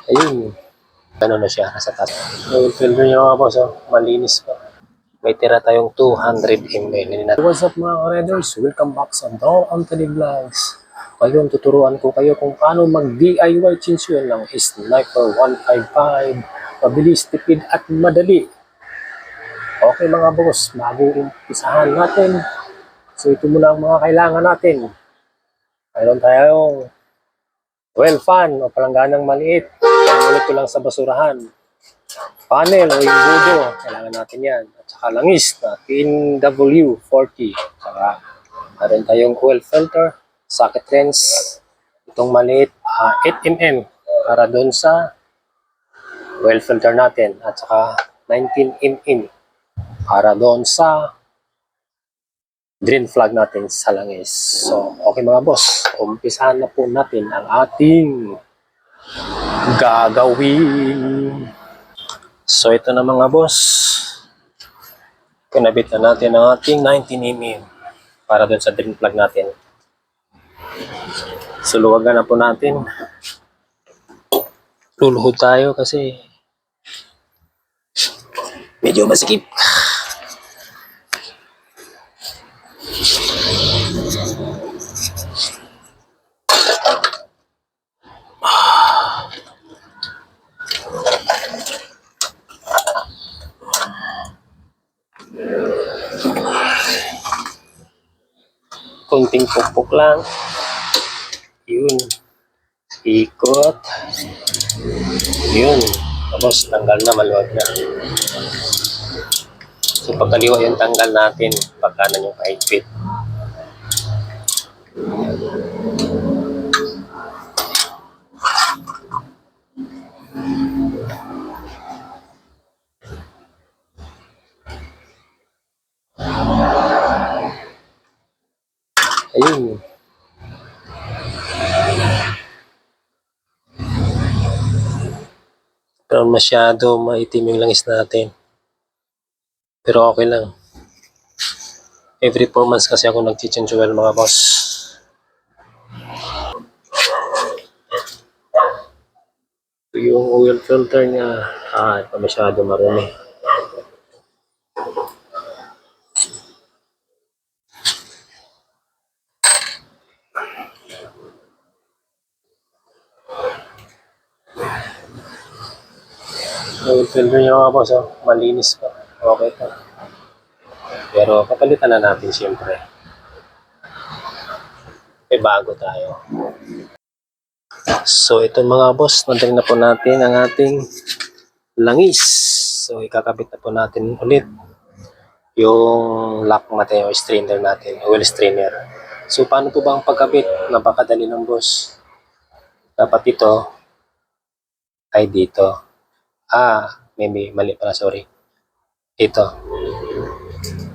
Ayun. Ano na siya, nasa taas. Oil filter niya mga boss, oh. Malinis pa. May tira tayong 200 ml. What's up mga ka-reders? Welcome back sa Don Anthony Vlogs. Ngayon tuturuan ko kayo kung paano mag-DIY chinsuel ng Sniper 155. Mabilis, tipid at madali. Okay mga boss, bago umpisahan natin. So ito muna ang mga kailangan natin. Mayroon tayong 12 fan o palangganang maliit. Ulit ko lang sa basurahan. Panel o yung budo, kailangan natin yan. At saka langis na TNW40. Saka meron tayong oil filter, socket wrench, itong maliit 8mm para doon sa oil filter natin. At saka 19mm para doon sa drain plug natin sa langis. So, okay mga boss, umpisahan na po natin ang ating gagawin. So, ito na mga boss. Kinabit na natin ang ating 19mm para doon sa drain plug natin. So, luwagan na po natin. Luluhod tayo kasi medyo masikip. Konting pukpok lang. Yun. Ikot. Yun. Tapos tanggal na, maluwag na. So pagkaliwa yung tanggal natin, pagkanan yung kahigpit. Ayun. Pero masyado maitim yung langis natin. Pero okay lang. Every 4 months kasi ako nag-chinsuel mga boss. So, yung oil filter niya, ito masyado marumi. Oil filter niya mga boss, malinis pa. Okay pa. Pero papalitan na natin siyempre. May bago tayo. So ito mga boss, nandang na po natin ang ating langis. So ikakabit na po natin ulit yung lock natin, yung strainer natin, oil strainer. So paano po ba ang pagkabit? Napakadali ng boss. Dapat ito ay dito. Maybe mali pala, sorry. Ito.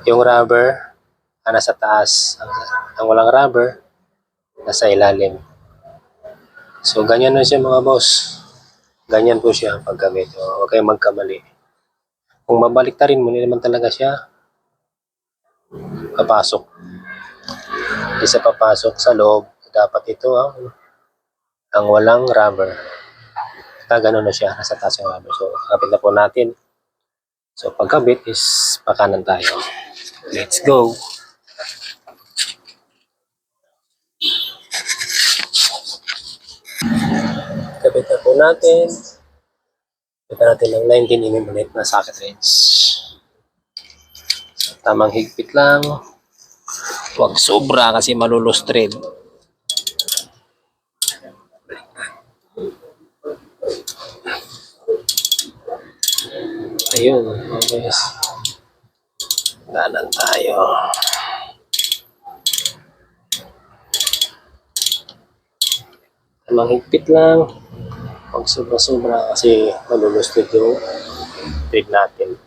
Yung rubber nasa taas. Ang walang rubber nasa ilalim. So ganyan na siya mga boss. Ganyan po siya ang pagkabit. Huwag kayong magkamali. Kung mabalik ta rin mo, naman talaga siya papasok. Hindi siya papasok sa loob. Dapat ito ang walang rubber. Gano'n na siya. Nasa taas yung rubber. So kapit na po natin. So pagkabit is pakanan tayo. Let's go! Kapit na po napin natin ng 19mm ulit na socket wrench. So, tamang higpit lang. Huwag sobra kasi malulustred. Ayun. Okay. Danan tayo. Tamang higpit lang. Huwag sobra-sobra kasi malulustred yung thread natin.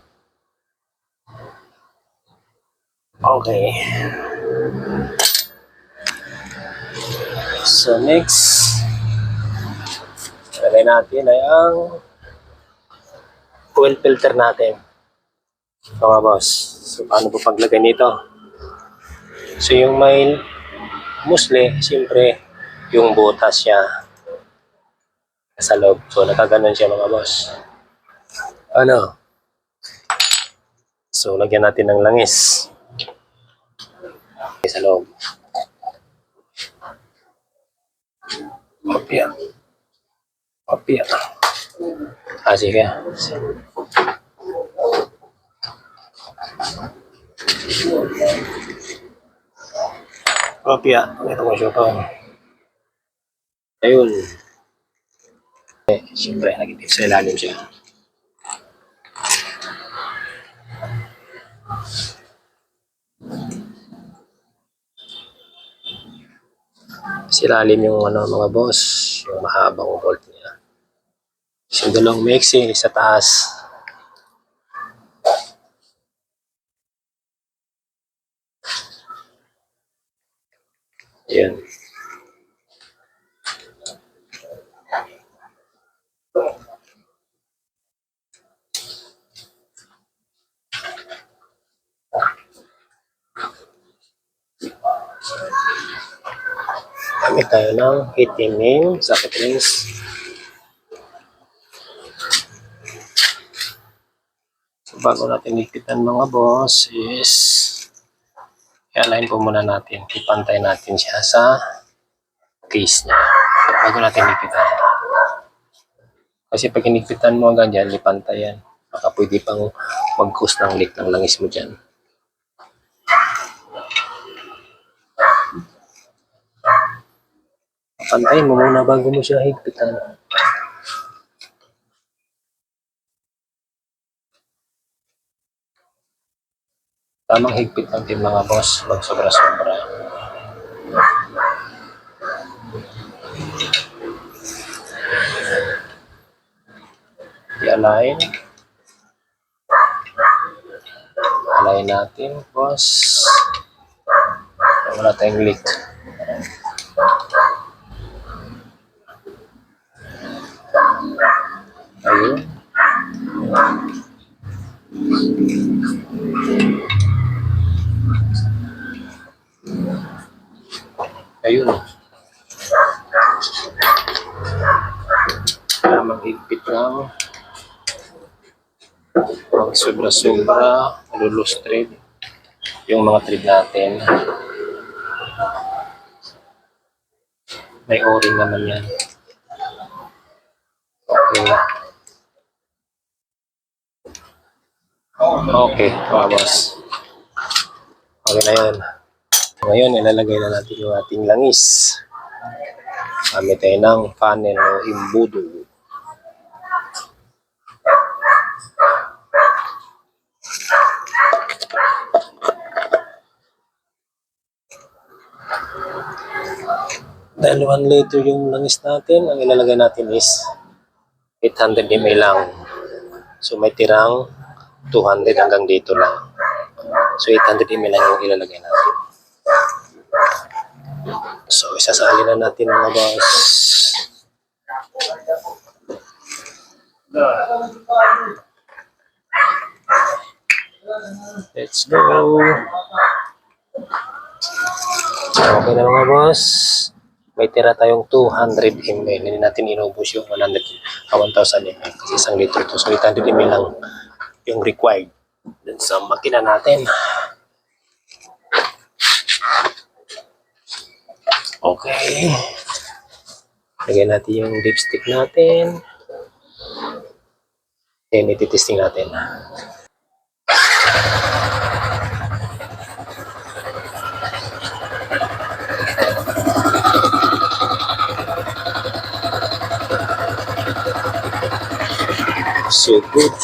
Okay. So next, lagay natin ay ang oil filter natin. Mga boss. So paano po paglagay nito? So yung may musli, siyempre yung butas siya. sa loob. So, nakaganon siya mga boss. Ano? So, lagyan natin ng langis. Sa loob. Kopya. Kopya. Sige. Kopya. Ito ko siya pa. Ayun. Siyempre, naging sa ilalim siya. Silalim yung mga boss, yung mahabang bolt niya. Sindulong mixing sa taas. Yan. Gamit tayo ng heating socket rings. So, bago natin lipitan mga boss is i-align po muna natin. Ipantay natin siya sa case niya bago natin lipitan. Kasi pag hinipitan mo hanggang dyan, lipantay yan. Baka pwede pang mag-cause ng leak ng langis mo dyan. Pantayin mo muna bago mo siya higpitan. Tamang higpit lang din mga boss, mag sobra-sobra. I-align. Align natin, boss. Wala tayong leak. Ayun. Ayun. Tamang higpit lang. Huwag sobra-sobra. Malulus thread. Yung mga thread natin. May o-ring naman yan. Okay. Okay, mga boss. Okay na yan. Ngayon, ilalagay na natin yung ating langis. Gamit tayo ng funnel o imbudo. Dahil 1 liter yung langis natin, ang ilalagay natin is 800 ml lang. So may tirang 200 hanggang dito lang. So 800 ml lang yung ilalagay natin. So isasali na natin mga boss. Let's go. Okay na mga boss. May tira tayong 200 ml. Hindi natin inubos yung 1,000 ml. Kasi 1 litro ito. So 800 ml lang yung required dun sa makina natin. Okay. Lagyan natin yung dipstick natin. Then ititesting natin. So good.